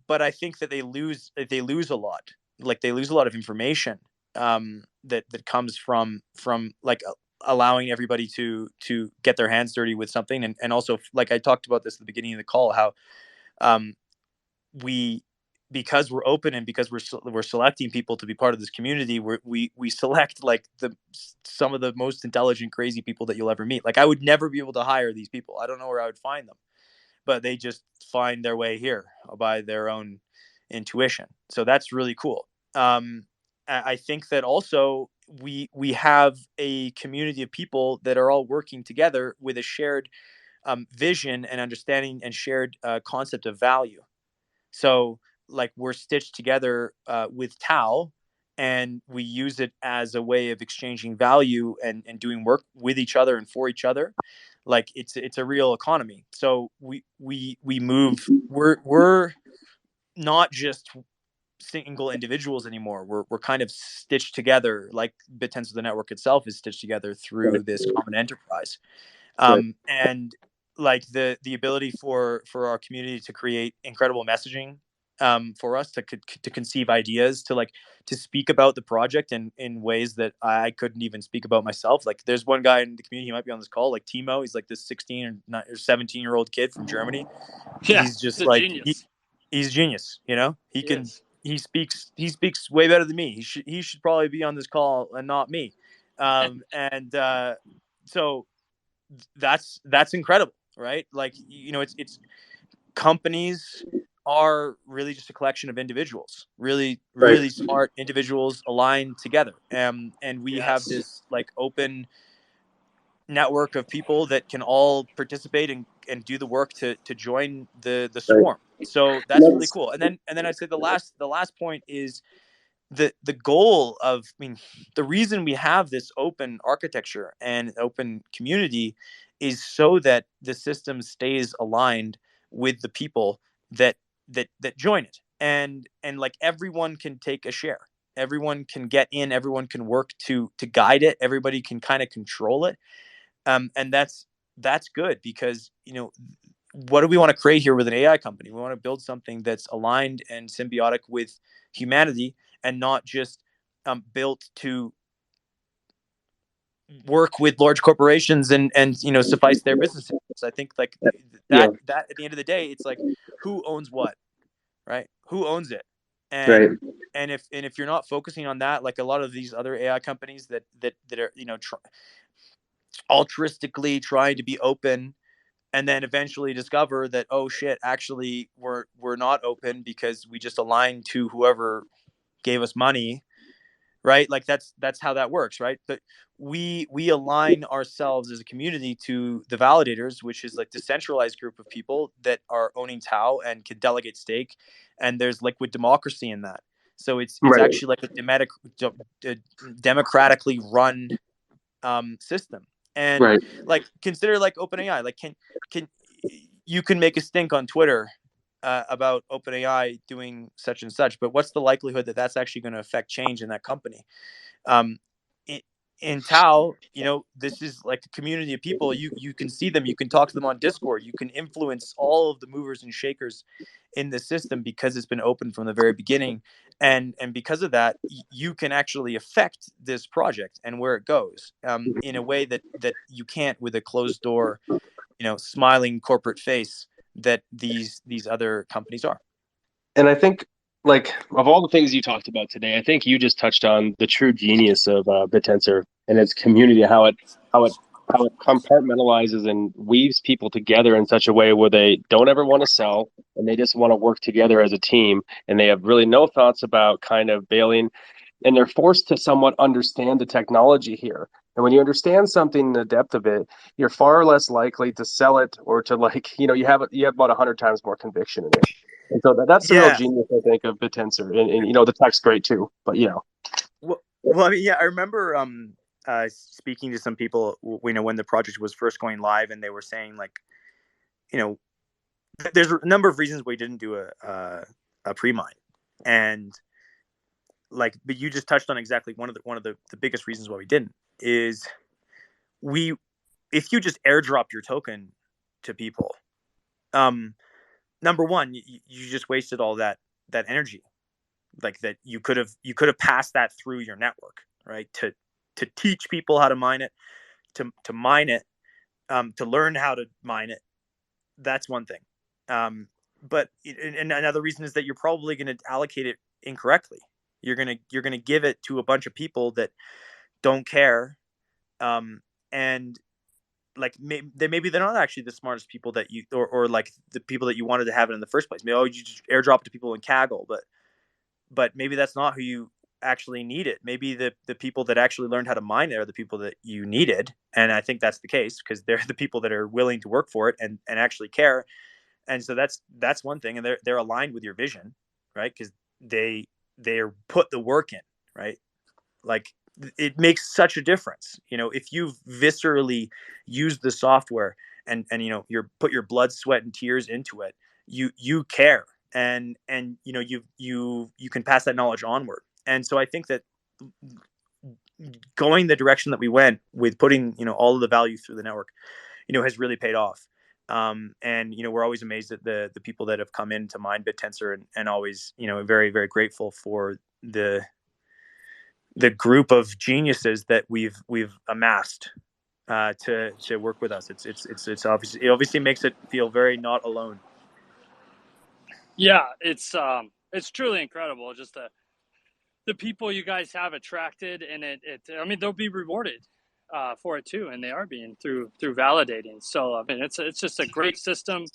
B: I think that they lose a lot. Like they lose a lot of information that comes from like allowing everybody to get their hands dirty with something, and also, like I talked about this at the beginning of the call, how we because we're open and because we're selecting people to be part of this community, we select like some of the most intelligent, crazy people that you'll ever meet. Like I would never be able to hire these people. I don't know where I would find them, but they just find their way here by their own intuition. So that's really cool. I think that also we have a community of people that are all working together with a shared vision and understanding and shared concept of value. So like we're stitched together with Tao, and we use it as a way of exchanging value and doing work with each other and for each other. Like it's a real economy. So we move. We're not just single individuals anymore. We're kind of stitched together, like Bittensor, the network itself, is stitched together through
A: Right.
B: this common enterprise.
A: Right.
B: And like the ability for our community to create incredible messaging for us to conceive ideas, to speak about the project in ways that I couldn't even speak about myself. Like there's one guy in the community, he might be on this call, like Timo. He's like this 16 or 17-year-old kid from Germany.
C: Yeah,
B: He's
C: he's
B: just
C: a
B: like
C: genius.
B: he's a genius. He
C: He
B: can
C: is.
B: he speaks way better than me. He should probably be on this call and not me. And so that's incredible, right? Like it's companies are really just a collection of individuals, really
A: Right.
B: really smart individuals aligned together, and we have
C: Yes.
B: this like open network of people that can all participate and do the work to join the
A: Right.
B: swarm. So that's really
A: That's
B: cool. And then I'd say the last point is the goal of, I mean, the reason we have this open architecture and open community is so that the system stays aligned with the people that join it, and like everyone can take a share, everyone can get in, everyone can work to guide it, everybody can kind of control it. And that's good, because what do we want to create here with an AI company? We want to build something that's aligned and symbiotic with humanity, and not just built to work with large corporations and suffice their business interests. I think like
A: yeah.
B: that at the end of the day, it's like who owns what, right? Who owns it?
A: Right.
B: And if you're not focusing on that, like a lot of these other AI companies that are altruistically trying to be open, and then eventually discover that, oh shit, actually we're not open because we just aligned to whoever gave us money, right? Like that's how that works, right? But we align ourselves as a community to the validators, which is like the centralized group of people that are owning Tau and can delegate stake, and there's liquid democracy in that. So it's
A: Right.
B: actually like a democratically run system. And
A: Right.
B: like consider like OpenAI. Like can you can make a stink on Twitter about OpenAI doing such and such, but what's the likelihood that that's actually going to affect change in that company? Um, in, in Tao, this is like a community of people. You can see them, you can talk to them on Discord, you can influence all of the movers and shakers in the system because it's been open from the very beginning, and because of that, you can actually affect this project and where it goes in a way that you can't with a closed door, smiling corporate face that these other companies are.
A: And I think, like, of all the things you talked about today, I think you just touched on the true genius of Bittensor and its community, how it how it compartmentalizes and weaves people together in such a way where they don't ever want to sell, and they just want to work together as a team, and they have really no thoughts about kind of bailing, and they're forced to somewhat understand the technology here. And when you understand something in the depth of it, you're far less likely to sell it, or to, like, you have about 100 times more conviction in it. And so that's the real
B: Yeah.
A: genius, I think, of Bittensor. And the tech's great too, but
B: Well, I mean, yeah, I remember speaking to some people, when the project was first going live, and they were saying like, you know, there's a number of reasons we didn't do a pre-mine, and like, but you just touched on exactly one of the biggest reasons why we didn't is we if you just airdrop your token to people, um, number one, you just wasted all that energy, like that you could have passed that through your network, right? To teach people how to mine it, to mine it, to learn how to mine it. That's one thing. and another reason is that you're probably going to allocate it incorrectly. You're gonna give it to a bunch of people that don't care, and like maybe they're not actually the smartest people that you or like the people that you wanted to have it in the first place. Maybe you just airdrop to people in Kaggle, but maybe that's not who you actually needed. Maybe the people that actually learned how to mine it are the people that you needed, and I think that's the case because they're the people that are willing to work for it and actually care. And so that's one thing, and they're aligned with your vision, right? Because they're put the work in, right? Like it makes such a difference, if you've viscerally used the software and you're put your blood, sweat, and tears into it, you care, and you can pass that knowledge onward. And so I think that going the direction that we went with putting all of the value through the network has really paid off. And we're always amazed at the people that have come in to mine Bittensor, and always very, very grateful for the group of geniuses that we've amassed to work with us. It's obviously, it obviously makes it feel very not alone.
C: Yeah, it's truly incredible. Just the people you guys have attracted, and I mean, they'll be rewarded for it too, and they are being through validating. So I mean, it's just a great system.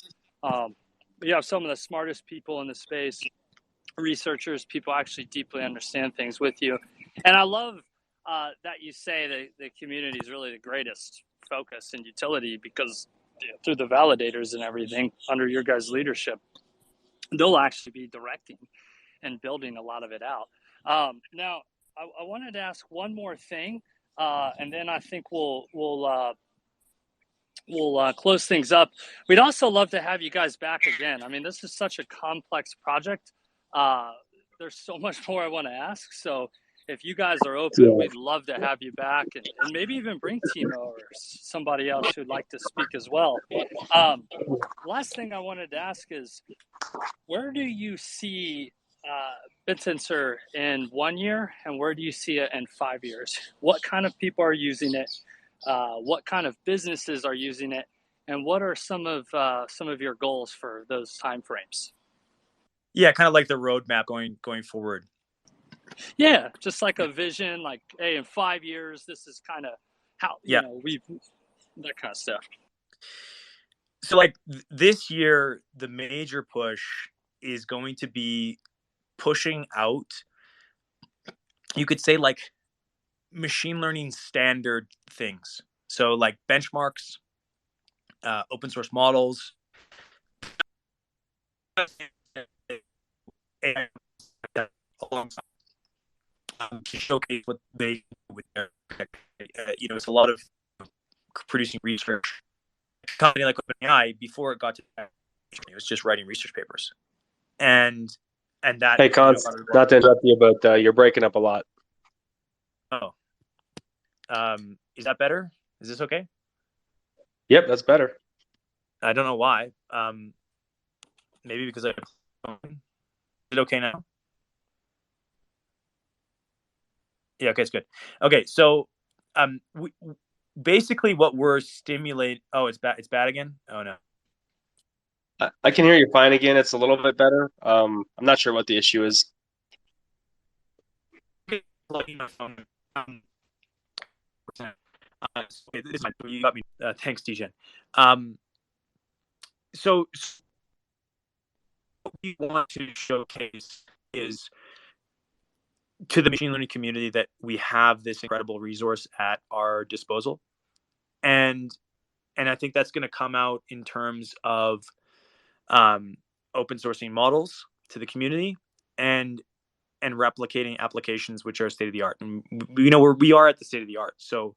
C: You have some of the smartest people in the space, researchers, people actually deeply understand things with you, and I love that you say the community is really the greatest focus and utility, because through the validators and everything under your guys' leadership, they'll actually be directing and building a lot of it out. Now, I wanted to ask one more thing, and then I think we'll close things up. We'd also love to have you guys back again. I mean, this is such a complex project. There's so much more I want to ask. So if you guys are open, we'd love to have you back, and maybe even bring Timo or somebody else who'd like to speak as well. Last thing I wanted to ask is, where do you see Bittensor in 1 year, and where do you see it in 5 years? What kind of people are using it? What kind of businesses are using it? And what are some of your goals for those timeframes?
B: Yeah, kind of like the roadmap going forward.
C: Yeah, just like a vision, like, hey, in 5 years, this is kind of how we've that kind of stuff.
B: So like this year, the major push is going to be pushing out, you could say, like machine learning standard things. So like benchmarks, open source models, to showcase what they do with their, it's a lot of producing research. A company like OpenAI, before it got to that, it was just writing research papers, and that.
A: Hey, Cons, not to interrupt you, but you're breaking up a lot.
B: Oh, is that better? Is this okay?
A: Yep, that's better.
B: I don't know why. Maybe because is it okay now? Yeah, okay, it's good. Okay, so basically what we're stimulating. Oh, it's bad. It's bad again. Oh no.
A: I can hear you fine again. It's a little bit better. I'm not sure what the issue is.
B: You got me. Thanks, Tijan. So what we want to showcase is to the machine learning community that we have this incredible resource at our disposal, and I think that's going to come out in terms of open sourcing models to the community and replicating applications which are state of the art. And we are at the state of the art, so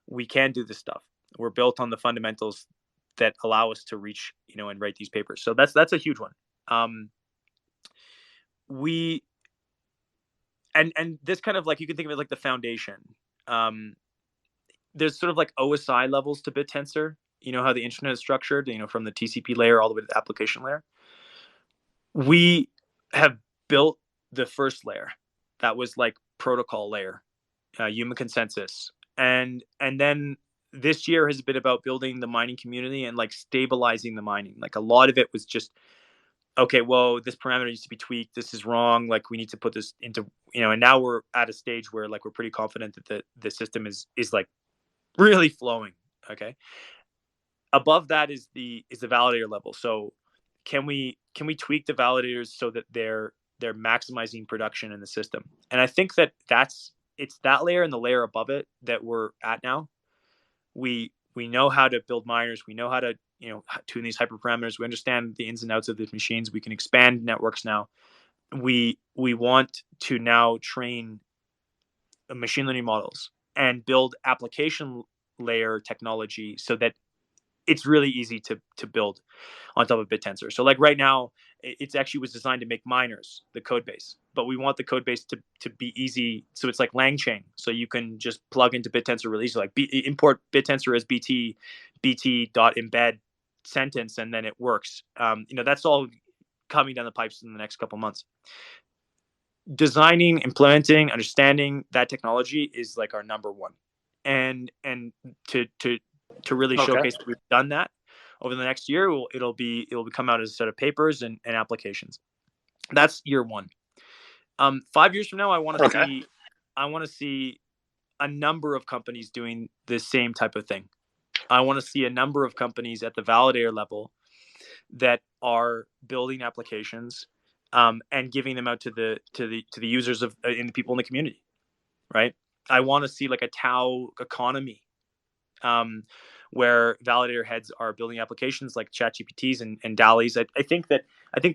B: we can do this stuff. We're built on the fundamentals that allow us to reach, and write these papers. So that's a huge one. We and this kind of, like, you can think of it like the foundation. There's sort of like OSI levels to Bittensor. You know how the internet is structured, from the TCP layer all the way to the application layer. We have built the first layer. That was like protocol layer, human consensus. And then this year has been about building the mining community and like stabilizing the mining. Like a lot of it was just okay, well, this parameter needs to be tweaked. This is wrong. Like we need to put this into, and now we're at a stage where like we're pretty confident that the system is like really flowing. Okay. Above that is the validator level. So can we tweak the validators so that they're maximizing production in the system? And I think that it's that layer and the layer above it that we're at now. We know how to build miners. We know how to tune these hyperparameters. We understand the ins and outs of these machines. We can expand networks now. We want to now train machine learning models and build application layer technology so that it's really easy to build on top of Bittensor. So like right now, it's actually was designed to make miners, the code base, but we want the code base to be easy. So it's like LangChain. So you can just plug into Bittensor release, like import Bittensor as bt.embed sentence, and then it works. That's all coming down the pipes in the next couple months. Designing, implementing, understanding that technology is like our number one. And to really showcase that we've done that over the next year, it'll come out as a set of papers and applications. That's year one. 5 years from now, I want to see a number of companies doing the same type of thing. I want to see a number of companies at the validator level that are building applications and giving them out to the users and the people in the community. Right. I want to see like a Tau economy where validator heads are building applications like ChatGPTs and dall-es. I think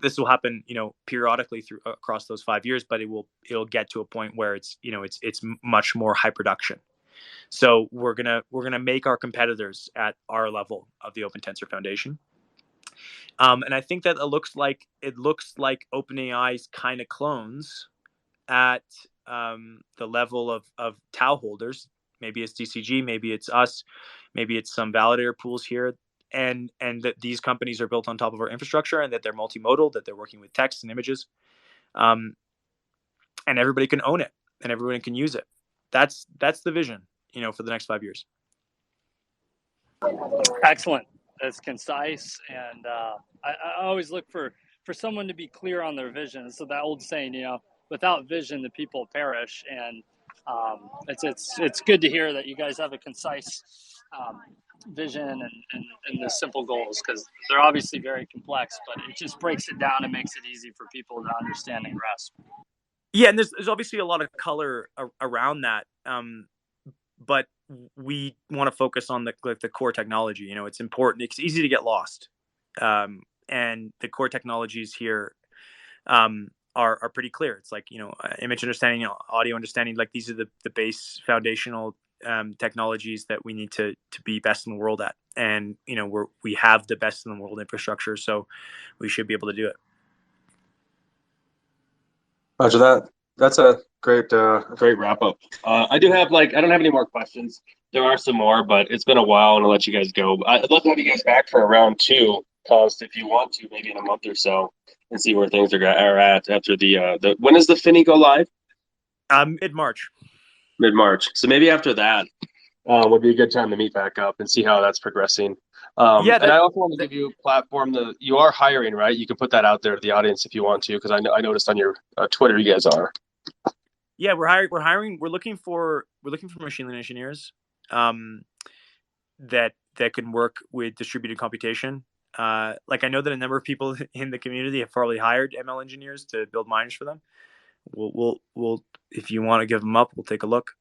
B: this will happen, periodically across those 5 years, but it'll get to a point where it's much more high production. So we're gonna make our competitors at our level of the Open Tensor Foundation. And I think that it looks like OpenAI's kind of clones at the level of Tau holders. Maybe it's DCG, maybe it's us, maybe it's some validator pools here, and that these companies are built on top of our infrastructure, and that they're multimodal, that they're working with text and images, and everybody can own it and everyone can use it. That's the vision, for the next 5 years.
C: Excellent. That's concise, and I always look for someone to be clear on their vision. So that old saying, without vision, the people perish. And it's good to hear that you guys have a concise vision and the simple goals, because they're obviously very complex, but it just breaks it down and makes it easy for people to understand and grasp.
B: Yeah, and there's obviously a lot of color around that, but we want to focus on the core technology. It's important. It's easy to get lost, and the core technologies here are pretty clear. It's like image understanding, audio understanding. Like these are the base foundational technologies that we need to be best in the world at, and we have the best in the world infrastructure, so we should be able to do it.
A: Roger that. That's a great wrap up. I don't have any more questions. There are some more, but it's been a while, and I'll let you guys go. I'd love to have you guys back for a round two, Cost, if you want to, maybe in a month or so, and see where things are at after the when does the Finny go live?
B: Mid-March.
A: Mid-March. So maybe after that would be a good time to meet back up and see how that's progressing. And I also want to give you a platform. You are hiring, right? You can put that out there to the audience if you want to, because I noticed on your Twitter you guys are.
B: Yeah, we're hiring. We're looking for machine learning engineers that can work with distributed computation. Like I know that a number of people in the community have probably hired ML engineers to build miners for them. We'll if you want to give them up, we'll take a look.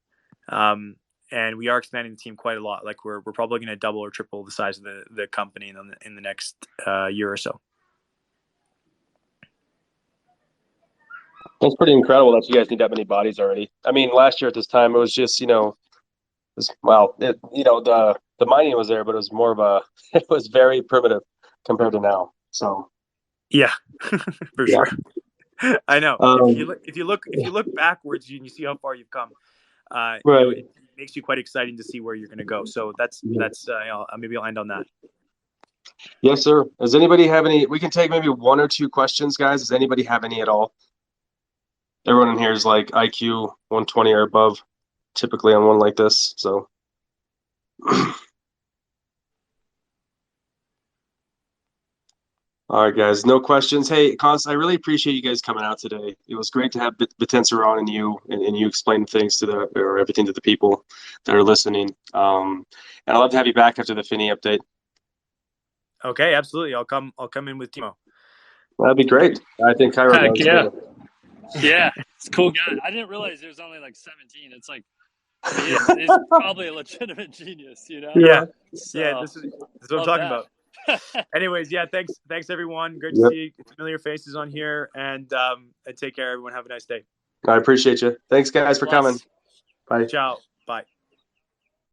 B: And we are expanding the team quite a lot. Like we're probably going to double or triple the size of the company in the next year or so.
A: That's pretty incredible that you guys need that many bodies already. I mean, last year at this time, it was just, the mining was there, but it was more of it was very primitive compared to now. So,
B: yeah, for sure. I know. If you look backwards, you see how far you've come. Right. It makes you quite exciting to see where you're going to go. So that's maybe I'll end on that.
A: Yes, sir. Does anybody have any? We can take maybe one or two questions, guys. Does anybody have any at all? Everyone in here is like IQ 120 or above, typically on one like this. So. All right, guys. No questions. Hey, Const, I really appreciate you guys coming out today. It was great to have Bittensor on and you explain things or everything to the people that are listening. And I'd love to have you back after the Finney update.
B: Okay, absolutely. I'll come in with Timo.
A: That'd be great. I think Cairo
C: Heck
A: does.
C: yeah. Yeah, it's a cool guy. I didn't realize there's only like 17. It's like he's probably a legitimate genius, you know?
B: Yeah.
C: So,
B: Yeah, this is what I'm talking about. Anyways, yeah, thanks everyone. Great to see familiar faces on here, and take care, everyone. Have a nice day.
A: I appreciate you. Thanks, guys, for coming. Bye.
B: Ciao. Bye.